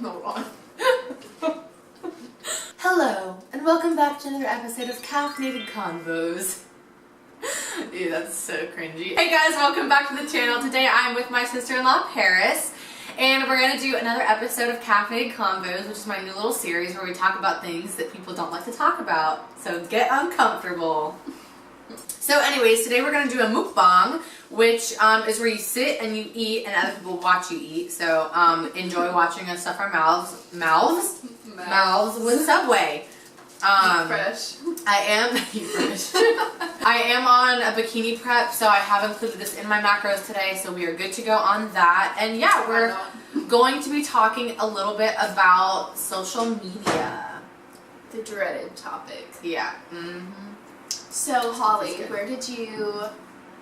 Hold on. Hello, and welcome back to another episode of Caffeinated Convos. Ew, that's so cringy. Hey guys, welcome back to the channel. Today I'm with my sister-in-law, Parris, and we're going to do another episode of Caffeinated Convos, which is my new little series where we talk about things that people don't like to talk about. So get uncomfortable. So anyways, today we're going to do a mukbang, which is where you sit and you eat and other people watch you eat. So enjoy watching us stuff our mouths with Subway. Eat fresh. I am on a bikini prep, so I have included this in my macros today, so we are good to go on that. And yeah, we're going to be talking a little bit about social media. The dreaded topic. Yeah. So, Holly, where did you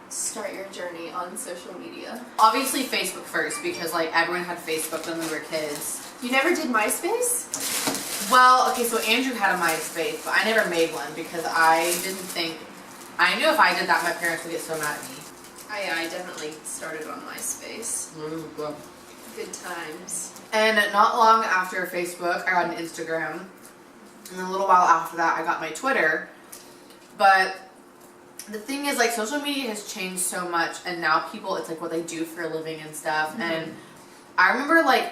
start your journey on social media? Obviously Facebook first, because like everyone had Facebook when we were kids. You never did MySpace? Well, okay, so Andrew had a MySpace, but I never made one because I knew if I did that, my parents would get so mad at me. I definitely started on MySpace. Good times. And not long after Facebook, I got an Instagram. And a little while after that, I got my Twitter. But the thing is, like, social media has changed so much, and now people, it's like what they do for a living and stuff. And I remember, like,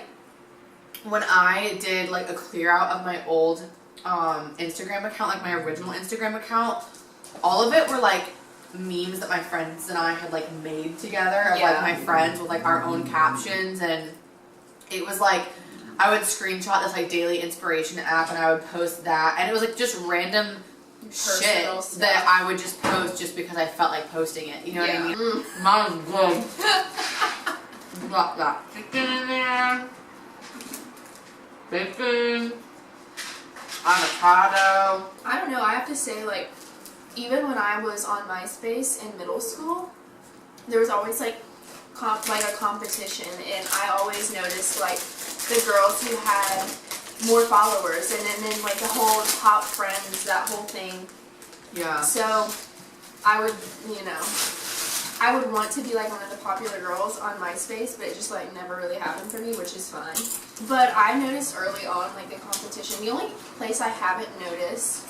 when I did like a clear out of my old Instagram account, like my original Instagram account, all of it were like memes that my friends and I had like made together of like my friends with like our own captions, and it was like I would screenshot this like daily inspiration app and I would post that, and it was like just random Personal shit stuff that I would just post just because I felt like posting it. You know what I mean? Mom's good. Got that chicken in there. Bacon, avocado. I don't know, I have to say, like, even when I was on MySpace in middle school, there was always like a competition, and I always noticed like the girls who had more followers, and then like the whole top friends, that whole thing. Yeah. So I would, I would want to be like one of the popular girls on MySpace, but it just like never really happened for me, which is fine. But I noticed early on like the competition. The only place I haven't noticed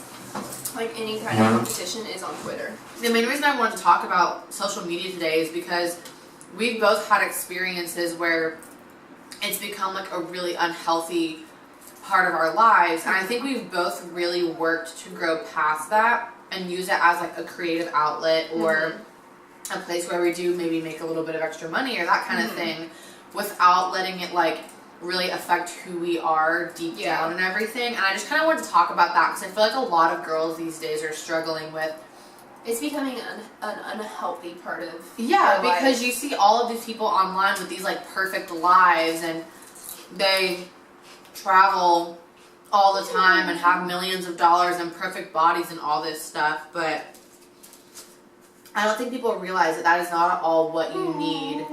like any kind of competition is on Twitter. The main reason I wanted to talk about social media today is because we've both had experiences where it's become like a really unhealthy part of our lives, and I think we've both really worked to grow past that and use it as like a creative outlet or a place where we do maybe make a little bit of extra money or that kind of thing, without letting it like really affect who we are deep down and everything. And I just kind of wanted to talk about that because I feel like a lot of girls these days are struggling with. It's becoming an unhealthy part of because life. You see all of these people online with these like perfect lives, and they travel all the time and have millions of dollars and perfect bodies and all this stuff, but I don't think people realize that that is not all what you need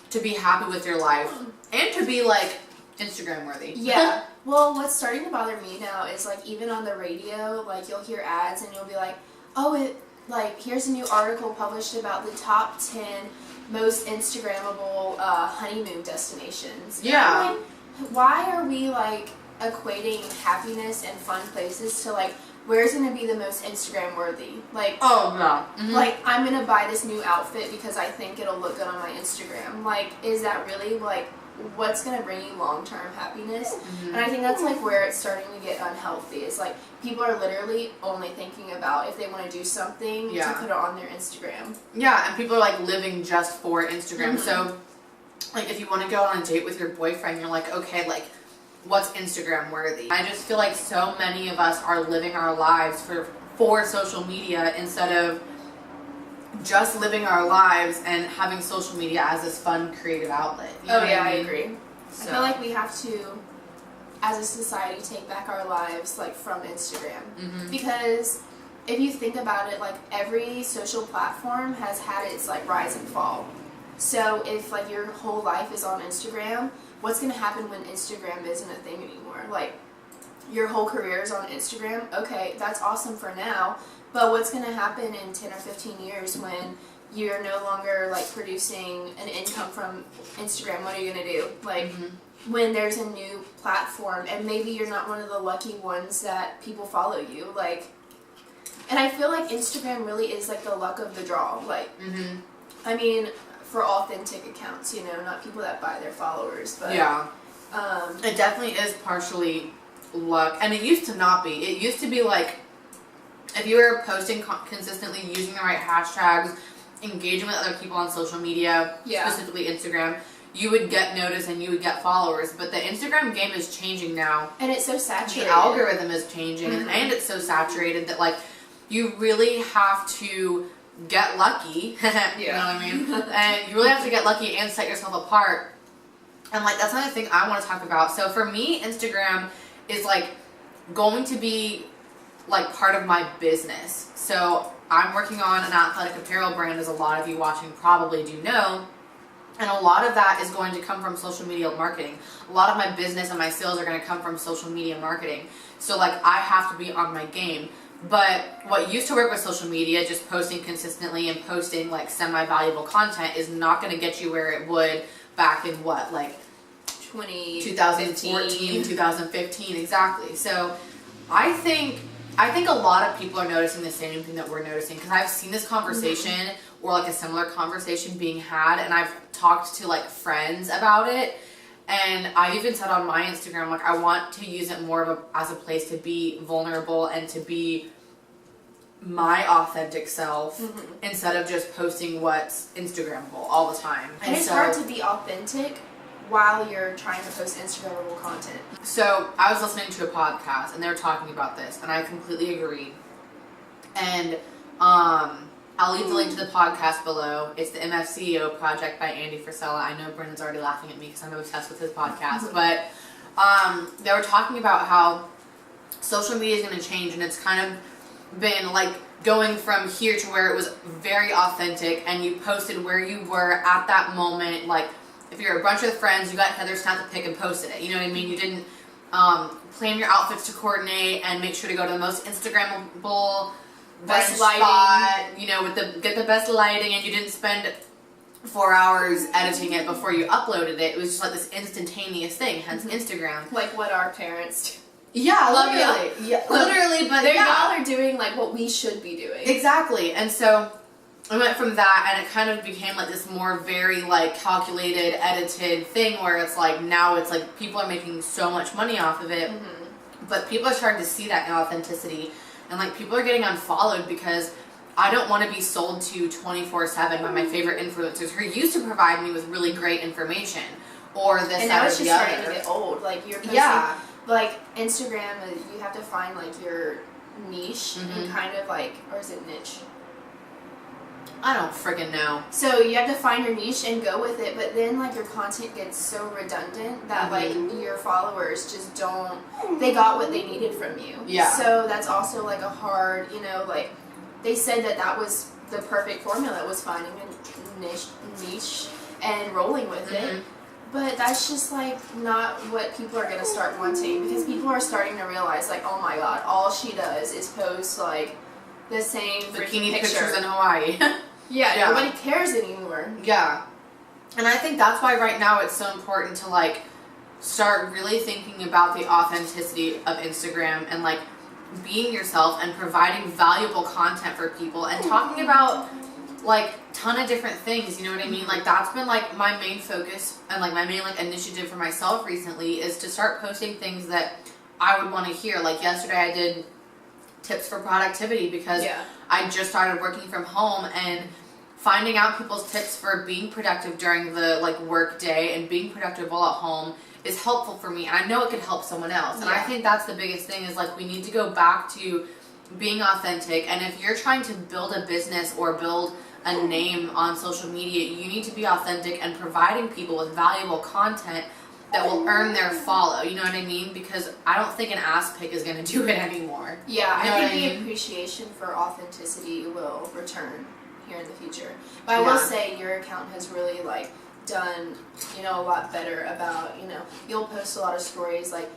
to be happy with your life and to be like Instagram worthy. Yeah. Well, what's starting to bother me now is like even on the radio, like you'll hear ads and you'll be like, oh, here's a new article published about the top 10 most Instagrammable honeymoon destinations. Yeah. Like, why are we like equating happiness and fun places to like where's going to be the most Instagram worthy? Like, like I'm going to buy this new outfit because I think it'll look good on my Instagram. Like, is that really like what's going to bring you long-term happiness? And I think that's like where it's starting to get unhealthy. It's like people are literally only thinking about if they want to do something to put it on their Instagram. Yeah, and people are like living just for Instagram. So like if you want to go on a date with your boyfriend, you're like, okay, like what's Instagram worthy? I just feel like so many of us are living our lives for social media instead of just living our lives and having social media as this fun creative outlet. You know I agree. So. I feel like we have to, as a society, take back our lives like from Instagram. Because if you think about it, like every social platform has had its like rise and fall. So if like your whole life is on Instagram, what's going to happen when Instagram isn't a thing anymore? Like your whole career is on Instagram. Okay, that's awesome for now. But what's going to happen in 10 or 15 years when you're no longer like producing an income from Instagram, what are you gonna do? Like when there's a new platform and maybe you're not one of the lucky ones that people follow you, like, and I feel like Instagram really is like the luck of the draw. Like, I mean, for authentic accounts, you know, not people that buy their followers, but yeah, it definitely is partially luck, and it used to not be. It used to be like if you were posting consistently, using the right hashtags, engaging with other people on social media, specifically Instagram, you would get noticed and you would get followers. But the Instagram game is changing now. And it's so saturated. The algorithm is changing, and it's so saturated that, like, you really have to get lucky. You know what I mean? And you really have to get lucky and set yourself apart. And, like, that's another thing I want to talk about. So, for me, Instagram is, like, going to be, like, part of my business. So, I'm working on an athletic apparel brand, as a lot of you watching probably do know. And a lot of that is going to come from social media marketing. A lot of my business and my sales are going to come from social media marketing. So, like, I have to be on my game. But what used to work with social media, just posting consistently and posting, like, semi-valuable content, is not going to get you where it would back in what, like 2014, 2015, exactly. So I think a lot of people are noticing the same thing that we're noticing, because I've seen this conversation or like a similar conversation being had, and I've talked to like friends about it, and I even said on my Instagram, like, I want to use it more of as a place to be vulnerable and to be my authentic self instead of just posting what's Instagrammable all the time. And it's hard to be authentic while you're trying to post Instagrammable content. So I was listening to a podcast and they were talking about this, and I completely agree. And I'll leave the link to the podcast below. It's the MFCEO Project by Andy Frisella. I know Brendan's already laughing at me because I'm obsessed with his podcast. But they were talking about how social media is going to change, and it's kind of been like going from here to where it was very authentic, and you posted where you were at that moment. Like, if you're a bunch of friends, you got Heather snap the pic and posted it. You know what I mean? You didn't plan your outfits to coordinate and make sure to go to the most Instagrammable best lighting spot, you know, get the best lighting, and you didn't spend 4 hours editing it before you uploaded it. It was just like this instantaneous thing, hence Instagram. Like what our parents do. Yeah, literally. Yeah, literally, but y'all are doing like what we should be doing. Exactly. And so I went from that, and it kind of became like this more very like calculated, edited thing where it's like now it's like people are making so much money off of it, but people are starting to see that inauthenticity, and like people are getting unfollowed because I don't want to be sold to 24/7 by my favorite influencers who used to provide me with really great information, or this, and now it's just starting to get old. Like you're posting, like Instagram, you have to find like your niche and kind of like, or is it niche? I don't freaking know. So you have to find your niche and go with it, but then like your content gets so redundant that like your followers just don't, they got what they needed from you. Yeah. So that's also like a hard, you know, like they said that was the perfect formula, was finding a niche and rolling with it. But that's just like not what people are gonna start wanting, because people are starting to realize like, oh my god, all she does is post like the same bikini pictures in Hawaii. Yeah, nobody cares anymore. Yeah. And I think that's why right now it's so important to like start really thinking about the authenticity of Instagram and like being yourself and providing valuable content for people and talking about like ton of different things, you know what I mean? Like that's been like my main focus and like my main like initiative for myself recently is to start posting things that I would want to hear. Like yesterday I did tips for productivity because I just started working from home, and finding out people's tips for being productive during the like work day and being productive while at home is helpful for me, and I know it could help someone else. And I think that's the biggest thing is like we need to go back to being authentic. And if you're trying to build a business or build a name on social media, you need to be authentic and providing people with valuable content that will earn their follow, you know what I mean? Because I don't think an ass pic is going to do it anymore. Yeah, you know I think the appreciation for authenticity will return here in the future. But I will say your account has really like done, you know, a lot better about, you know, you'll post a lot of stories like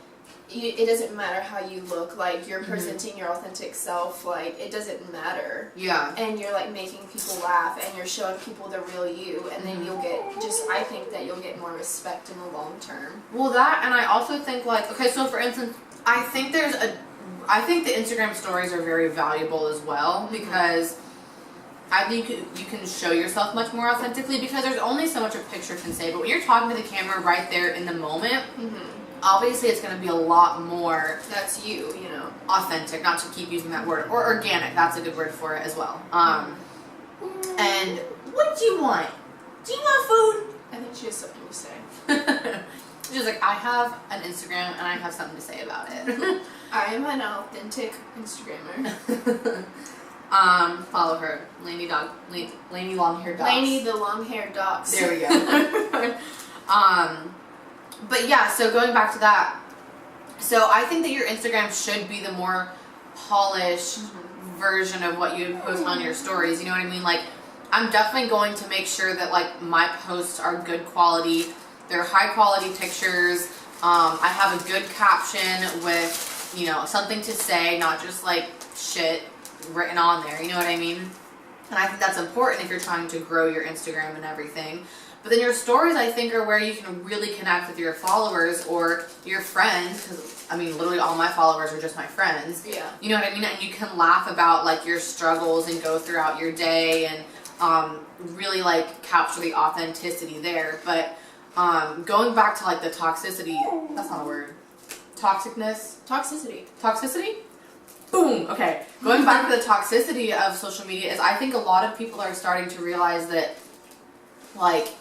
it doesn't matter how you look, like, you're presenting your authentic self, like, it doesn't matter. Yeah. And you're, like, making people laugh, and you're showing people the real you, and then you'll get, I think that you'll get more respect in the long term. Well, that, and I also think, like, okay, so for instance, I think the Instagram stories are very valuable as well, because I think you can show yourself much more authentically, because there's only so much a picture can say, but when you're talking to the camera right there in the moment, obviously it's going to be a lot more, that's you know, authentic, not to keep using that word, or organic, that's a good word for it as well. And what do you want? Do you want food? I think she has something to say. She's like, I have an Instagram and I have something to say about it. I am an authentic Instagrammer. Follow her, Lainey long-haired dogs. Lainey the long-haired dogs. There we go. But yeah, so going back to that, so I think that your Instagram should be the more polished version of what you post on your stories. You know what I mean? Like, I'm definitely going to make sure that, like, my posts are good quality. They're high quality pictures. I have a good caption with, you know, something to say, not just like shit written on there. You know what I mean? And I think that's important if you're trying to grow your Instagram and everything. But then your stories, I think, are where you can really connect with your followers or your friends. Because, I mean, literally all my followers are just my friends. Yeah. You know what I mean? And you can laugh about, like, your struggles and go throughout your day and really, like, capture the authenticity there. But going back to, like, the toxicity, that's not a word. Toxicity? Boom! Okay. Going back to the toxicity of social media is, I think a lot of people are starting to realize that, like,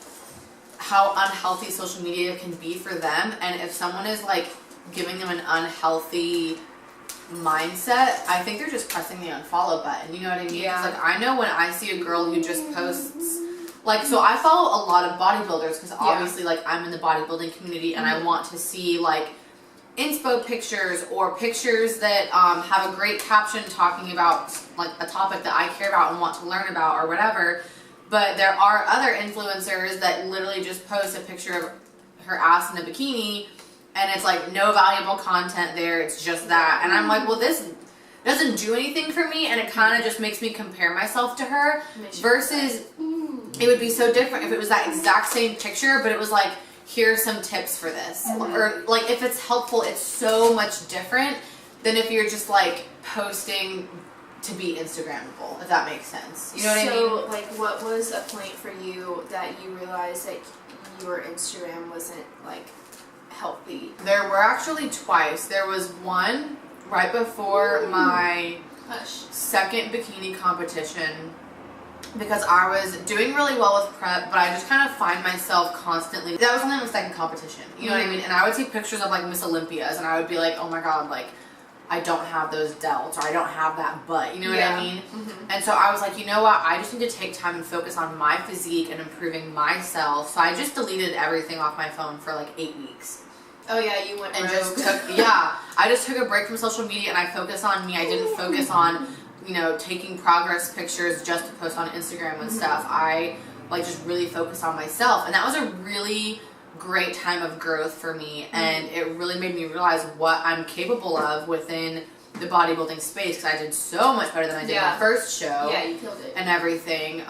how unhealthy social media can be for them, and if someone is, like, giving them an unhealthy mindset, I think they're just pressing the unfollow button. You know what I mean? Yeah. Like, I know when I see a girl who just posts, like, so I follow a lot of bodybuilders, because obviously, like, I'm in the bodybuilding community, and I want to see, like, inspo pictures or pictures that have a great caption talking about, like, a topic that I care about and want to learn about or whatever. But there are other influencers that literally just post a picture of her ass in a bikini, and it's like no valuable content there, it's just that. And I'm like, well, this doesn't do anything for me, and it kind of just makes me compare myself to her, versus it would be so different if it was that exact same picture, but it was like, here's some tips for this. Or, like, if it's helpful, it's so much different than if you're just, like, posting to be Instagrammable, if that makes sense. You know what I mean? So, like, what was a point for you that you realized that your Instagram wasn't, like, healthy? There were actually twice. There was one right before my second bikini competition, because I was doing really well with prep, but I just kind of find myself constantly, that was only my second competition, you know what I mean? And I would see pictures of, like, Miss Olympias, and I would be like, oh my god, like, I don't have those delts, or I don't have that butt, you know what I mean? And so I was like, you know what, I just need to take time and focus on my physique and improving myself. So I just deleted everything off my phone for like 8 weeks. Oh yeah, you went and rogue. I just took a break from social media, and I focused on me. I didn't focus on, you know, taking progress pictures just to post on Instagram and stuff. I, like, just really focused on myself, and that was a really great time of growth for me, and it really made me realize what I'm capable of within the bodybuilding space, because I did so much better than I did my first show. Yeah, you killed it. And everything.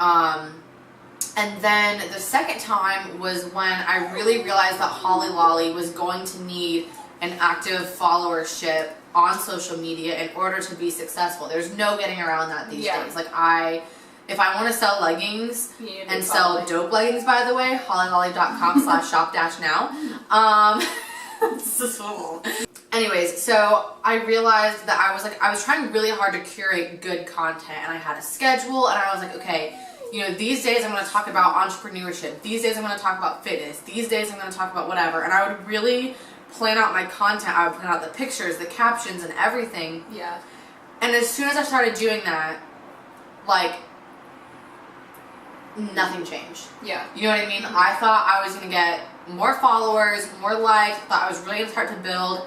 And then the second time was when I really realized that Holly Lolly was going to need an active followership on social media in order to be successful. There's no getting around that these days. Like, if I want to sell leggings and sell dope leggings, by the way, hollylolly.com/shop-now. Anyways, so I realized that I was trying really hard to curate good content, and I had a schedule, and I was like, okay, you know, these days I'm going to talk about entrepreneurship. These days I'm going to talk about fitness. These days I'm going to talk about whatever. And I would really plan out my content. I would plan out the pictures, the captions, and everything. Yeah. And as soon as I started doing that, like, nothing changed. Yeah. You know what I mean? I thought I was going to get more followers, more likes. Thought I was really going to start to build,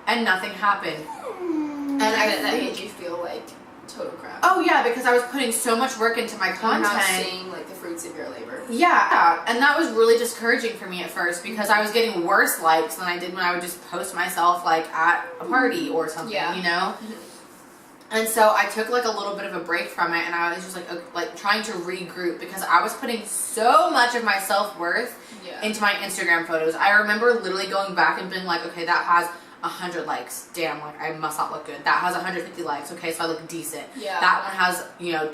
and nothing happened. And I bet that made you feel like total crap. Oh yeah, because I was putting so much work into my content. I'm not seeing like the fruits severe labor. Yeah, and that was really discouraging for me at first because I was getting worse likes than I did when I would just post myself like at a party or something, you know? And so I took like a little bit of a break from it, and I was just like trying to regroup because I was putting so much of my self-worth into my Instagram photos. I remember literally going back and being like, okay, that has 100 likes. Damn, like I must not look good. That has 150 likes. Okay, so I look decent. Yeah. That one has,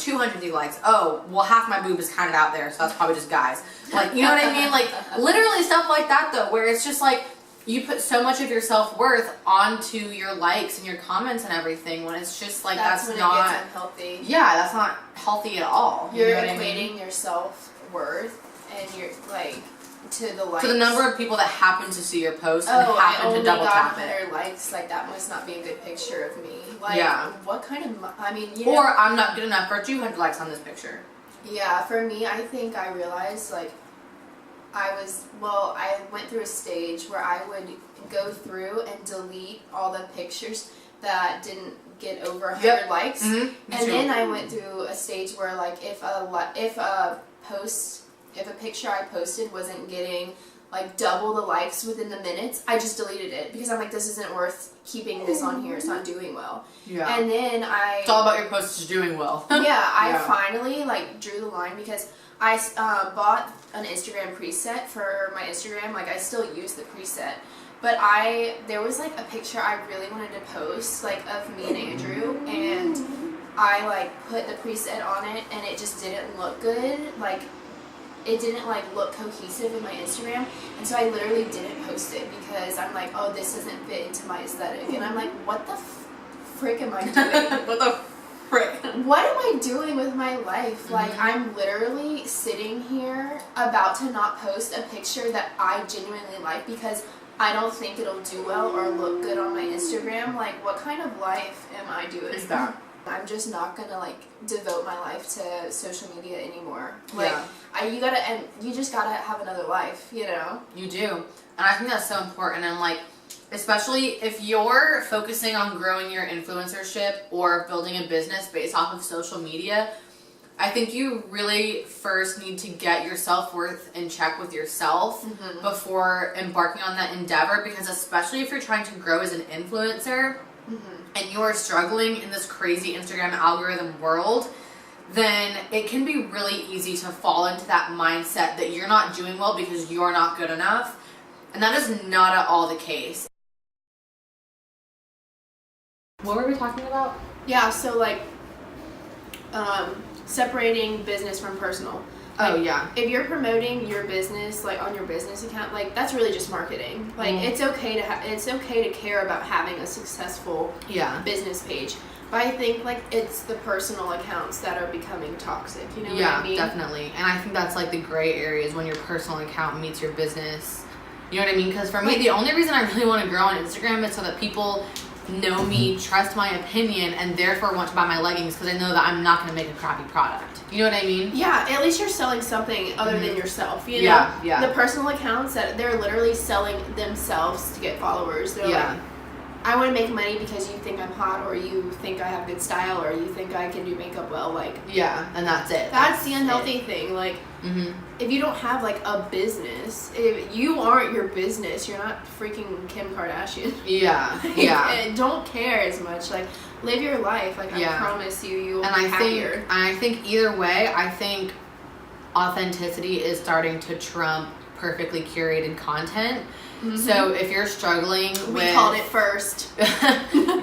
250 likes. Oh, well, half my boob is counted out there, so that's probably just guys. Like, you know what I mean? Like, literally stuff like that, though, where it's just like, you put so much of your self-worth onto your likes and your comments and everything when it's just like that's when not it gets unhealthy. Yeah, that's not healthy at all. You're know equating your self-worth and you're like to the likes. To the number of people that happen to see your post and I happen only to double got tap it. 100 likes. Like that must not be a good picture of me. Like, yeah. What kind of? I mean, or I'm not good enough for 200 likes on this picture. Yeah, for me, I think I realized like I went through a stage where I would go through and delete all the pictures that didn't get over 100 likes. Mm-hmm. And then I went through a stage where like if a picture I posted wasn't getting like double the likes within the minutes, I just deleted it because I'm like, this isn't worth keeping this on here. It's not doing well. Yeah. And then it's all about your posts doing well. I finally like drew the line because I bought an Instagram preset for my Instagram. Like I still use the preset, but there was like a picture I really wanted to post like of me and Andrew, and I like put the preset on it and it just didn't look good. Like it didn't like look cohesive in my Instagram, and so I literally didn't post it because I'm like, oh, this doesn't fit into my aesthetic, and I'm like, what the frick am I doing? What the frick? What am I doing with my life? Like, I'm literally sitting here about to not post a picture that I genuinely like because I don't think it'll do well or look good on my Instagram. Like, what kind of life am I doing? Is that? I'm just not gonna like devote my life to social media anymore. Like, yeah. you just gotta have another life, you know? You do. And I think that's so important. And like, especially if you're focusing on growing your influencership or building a business based off of social media, I think you really first need to get your self-worth in check with yourself before embarking on that endeavor, because especially if you're trying to grow as an influencer and you're struggling in this crazy Instagram algorithm world, then it can be really easy to fall into that mindset that you're not doing well because you're not good enough. And that is not at all the case. What were we talking about? Yeah, so like separating business from personal. Like, if you're promoting your business like on your business account, like that's really just marketing. Like it's okay to care about having a successful business page. But I think like it's the personal accounts that are becoming toxic, you know what I mean? Yeah, definitely. And I think that's like the gray areas when your personal account meets your business. You know what I mean? Because for me, the only reason I really want to grow on Instagram is so that people know me, trust my opinion, and therefore want to buy my leggings because I know that I'm not going to make a crappy product. You know what I mean? Yeah, at least you're selling something other than yourself, you know? Yeah. The personal accounts that they're literally selling themselves to get followers. They're like, I want to make money because you think I'm hot, or you think I have good style, or you think I can do makeup well, like... Yeah, and that's it. That's the unhealthy thing, like... If you don't have, like, a business, if you aren't your business, you're not freaking Kim Kardashian. Yeah. Don't care as much. Like, live your life. Like, I promise you'll be happier. And I think either way, I think authenticity is starting to trump perfectly curated content. So if you're struggling with... We called it first.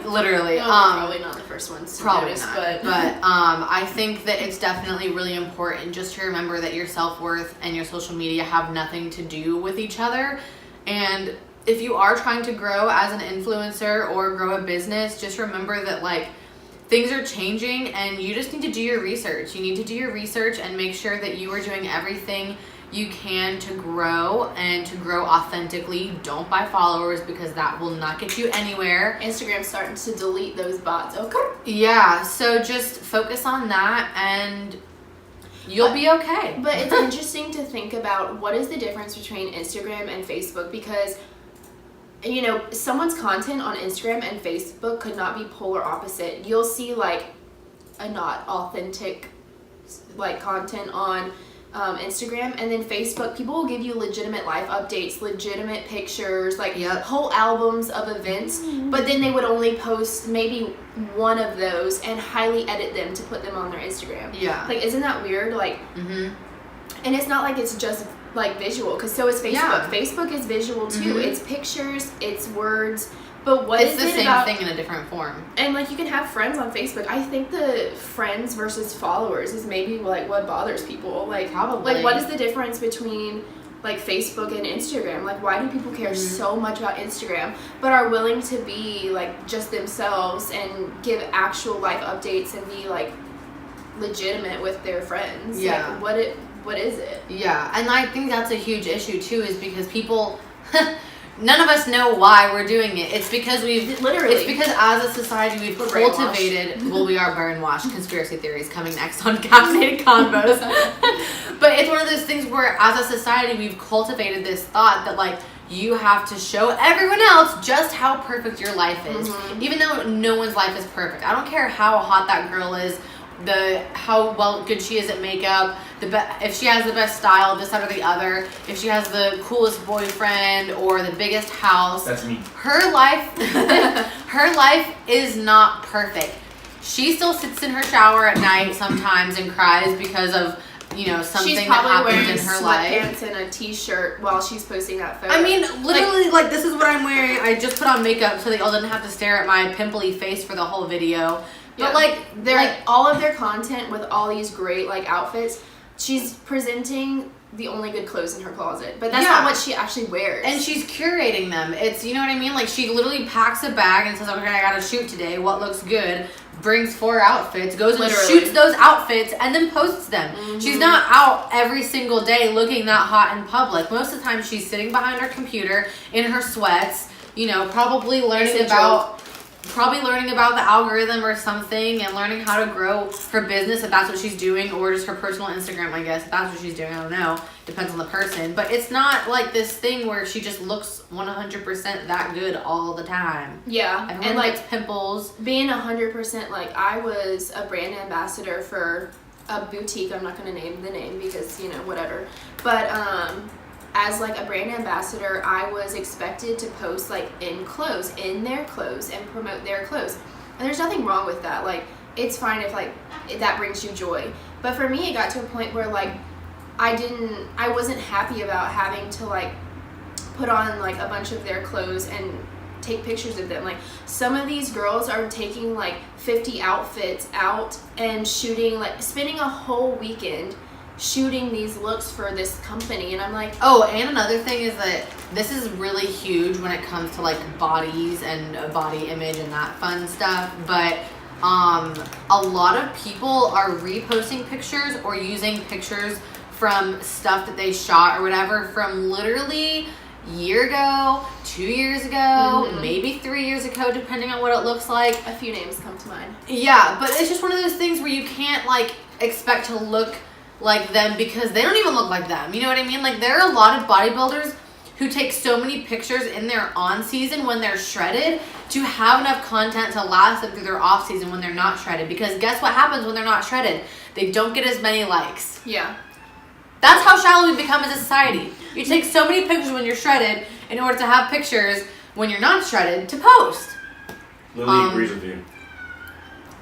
Literally. Probably not the first ones to notice, but I think that it's definitely really important just to remember that your self-worth and your social media have nothing to do with each other. And if you are trying to grow as an influencer or grow a business, just remember that like things are changing and you just need to do your research. You need to do your research and make sure that you are doing everything you can to grow and to grow authentically. Don't buy followers because that will not get you anywhere. Instagram's starting to delete those bots. Okay. Yeah, so just focus on that and you'll be okay. But it's interesting to think about what is the difference between Instagram and Facebook, because you know, someone's content on Instagram and Facebook could not be polar opposite. You'll see like a not authentic like content on Instagram, and then Facebook, people will give you legitimate life updates, legitimate pictures, like whole albums of events, but then they would only post maybe one of those and highly edit them to put them on their Instagram. Yeah. Like, isn't that weird? Like, and it's not like it's just like visual, because so is Facebook. Yeah. Facebook is visual too. It's pictures, it's words. But what it's is the it same about, thing in a different form. And like, you can have friends on Facebook. I think the friends versus followers is maybe like what bothers people. Like, probably. Like, what is the difference between like Facebook and Instagram? Like, why do people care so much about Instagram but are willing to be like just themselves and give actual life updates and be like legitimate with their friends? Yeah. Like, what is it? Yeah, and I think that's a huge issue too, is because people none of us know why we're doing it. It's because it's because as a society we've cultivated well, we are brainwashed. Conspiracy theories coming next on Caffeinated Convos. But it's one of those things where as a society we've cultivated this thought that like you have to show everyone else just how perfect your life is. Even though no one's life is perfect. I don't care how hot that girl is, how well good she is at makeup, if she has the best style, this, that, or the other, if she has the coolest boyfriend or the biggest house. That's me. Her life is not perfect. She still sits in her shower at night sometimes and cries because of something that happened in her life. She's probably wearing sweatpants and a t-shirt while she's posting that photo. I mean, literally, like this is what I'm wearing. I just put on makeup so that y'all didn't have to stare at my pimply face for the whole video. But they're all of their content with all these great like outfits, she's presenting the only good clothes in her closet, but that's not what she actually wears. And she's curating them. It's, you know what I mean? Like, she literally packs a bag and says, okay, I gotta shoot today. What looks good? Brings 4 outfits, goes and shoots those outfits, and then posts them. She's not out every single day looking that hot in public. Most of the time, she's sitting behind her computer in her sweats, probably learning about the algorithm or something, and learning how to grow her business if that's what she's doing, or just her personal Instagram, I guess, if that's what she's doing. I don't know. Depends on the person. But it's not like this thing where she just looks 100% that good all the time. Yeah. Everyone and likes pimples. Being 100%, like, I was a brand ambassador for a boutique. I'm not going to name the name because, whatever. But, as like a brand ambassador, I was expected to post like in their clothes and promote their clothes. And there's nothing wrong with that. Like, it's fine if that brings you joy. But for me, it got to a point where like I wasn't happy about having to like put on like a bunch of their clothes and take pictures of them. Like, some of these girls are taking like 50 outfits out and shooting, like spending a whole weekend shooting these looks for this company, and I'm like, and another thing is that this is really huge when it comes to like bodies and body image and that fun stuff, but a lot of people are reposting pictures or using pictures from stuff that they shot or whatever from literally year ago, 2 years ago, maybe 3 years ago, depending on what it looks like. A few names come to mind. Yeah, but it's just one of those things where you can't like expect to look like them because they don't even look like them. You know what I mean? Like, there are a lot of bodybuilders who take so many pictures in their on season when they're shredded to have enough content to last them through their off season when they're not shredded. Because guess what happens when they're not shredded? They don't get as many likes. Yeah. That's how shallow we've become as a society. You take so many pictures when you're shredded in order to have pictures when you're not shredded to post. Lily agrees with you.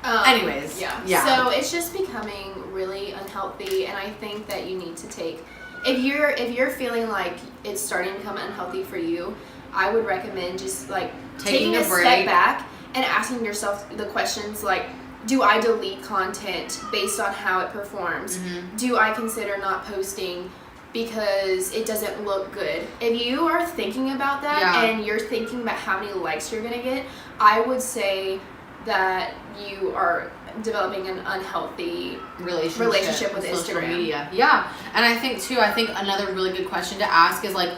Anyways. Yeah. So it's just becoming really unhealthy, and I think that you need to take, if you're feeling like it's starting to become unhealthy for you, I would recommend just like taking a step back and asking yourself the questions like, do I delete content based on how it performs? Do I consider not posting because it doesn't look good? If you are thinking about that and you're thinking about how many likes you're going to get, I would say that you are developing an unhealthy relationship with social Instagram. Media. Yeah. And I think another really good question to ask is like,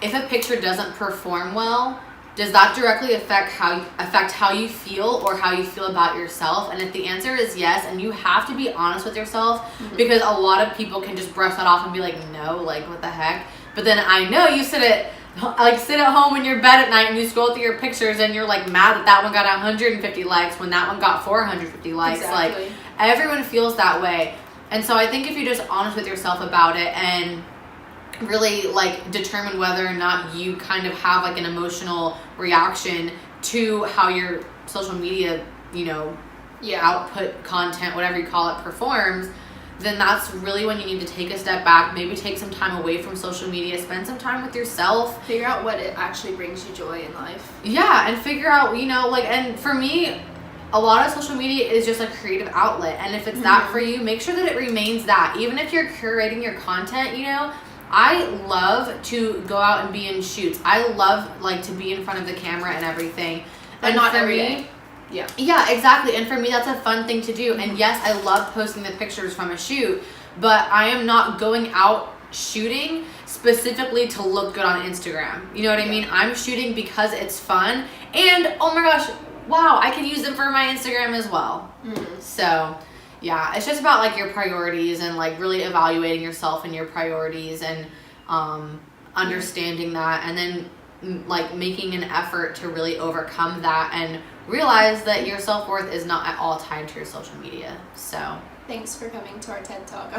if a picture doesn't perform well, does that directly affect how you feel or how you feel about yourself? And if the answer is yes, and you have to be honest with yourself, because a lot of people can just brush that off and be like, no, like, what the heck? But then I know you sit at home in your bed at night and you scroll through your pictures and you're like mad that one got 150 likes when that one got 450 likes. Exactly. Like, everyone feels that way. And so I think if you're just honest with yourself about it and really like determine whether or not you kind of have like an emotional reaction to how your social media, you know, output content, whatever you call it, performs, then that's really when you need to take a step back, maybe take some time away from social media, spend some time with yourself. Figure out what it actually brings you joy in life. Yeah, and figure out, you know, like, and for me, a lot of social media is just a creative outlet. And if it's that for you, make sure that it remains that. Even if you're curating your content, you know, I love to go out and be in shoots. I love, like, to be in front of the camera and everything. But and not for every me, day. Yeah, exactly. And for me, that's a fun thing to do. And yes, I love posting the pictures from a shoot, but I am not going out shooting specifically to look good on Instagram. You know what I mean? I'm shooting because it's fun. And, oh my gosh, wow, I can use them for my Instagram as well. So, yeah, it's just about, like, your priorities and, like, really evaluating yourself and your priorities and understanding that, and then, like, making an effort to really overcome that and realize that your self-worth is not at all tied to your social media. So thanks for coming to our TED Talk.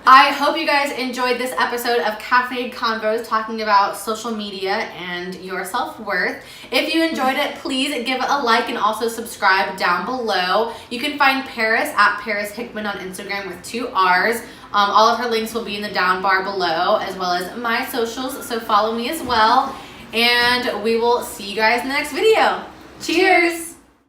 I hope you guys enjoyed this episode of Caffeinated Convos talking about social media and your self-worth. If you enjoyed it, please give it a like and also subscribe down below. You can find Parris at Parris Hickman on Instagram with 2 R's. All of her links will be in the down bar below, as well as my socials, so follow me as well. And we will see you guys in the next video. Cheers!